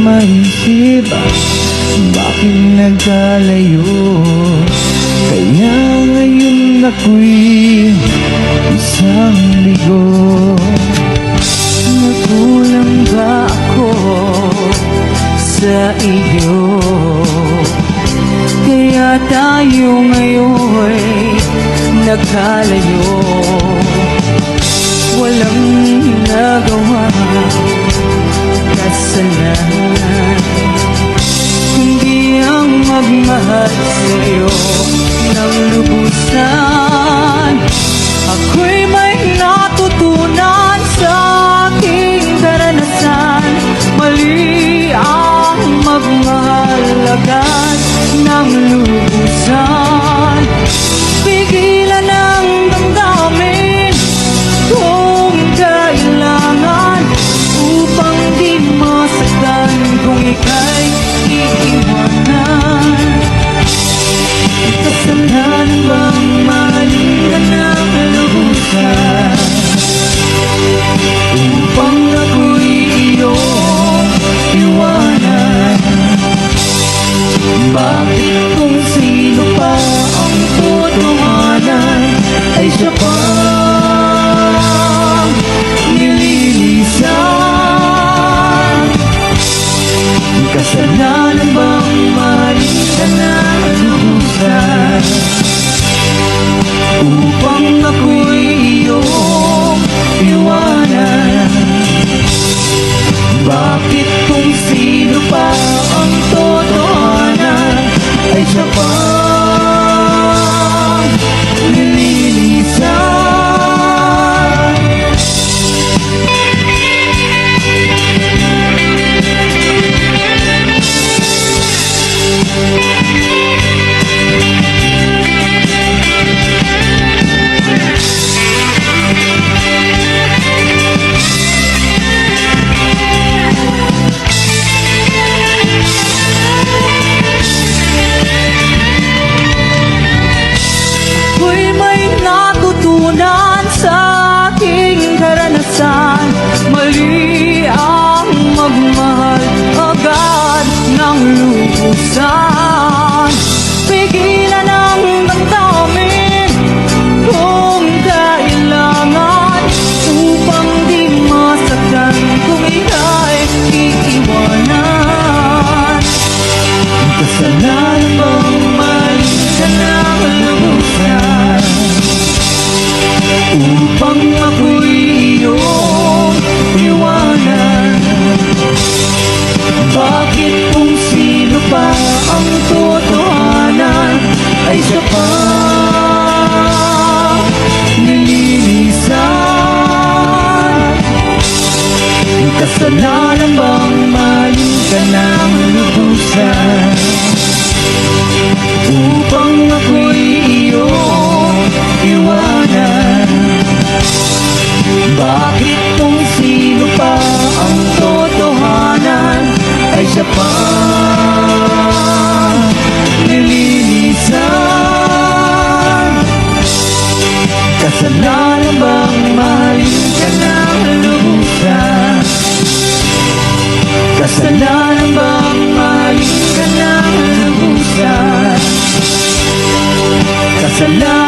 maisip bakit nagkalayo. Kaya ngayon ako'y isang ligo. Nagkulang ba ako sa iyo? Kaya tayo ngayon'y nagkalayo. Walang nagawa kasalanan, kundi ang magmahal sa'yo ng lubusan. Ako'y may natutunan sa aking karanasan. Mali ang magmahal agad ng lubusan. Pigilan ang damdamin kung kailangan, upang di masaktan kung ika'y iiwanan. Kasalanan bang mahalin ka ng lubusan, upang ako'y iyong iwanan? Bakit kung sino pa ang totohanan ay siya pa nililisan? Kasalanan bang mahalin ka ng lubusan, upang ako'y iyong iwanan? Bakit kung sino pa ang totohanan ay siya pa nililisan? Mali ang magmahal agad ng lubusan. Pigilan ang damdamin kung kailangan, upang di masaktan kung ika'y iiwanan. Kasalanan bang mali ka ng lubusan, upang ako'y iyong iwanan? Bakit kung sino pa ang totohanan ay siya pa nililisan? Kasalanan bang mahalin ka ng lubusan, upang ako'y iyong iwanan? Bakit kung sino pa ang totohanan ay siya pa nililisan? Kasalanan bang mahalin ka ng lubusan? Kasalanan bang mahalin ka ng lubusan? Kasalanan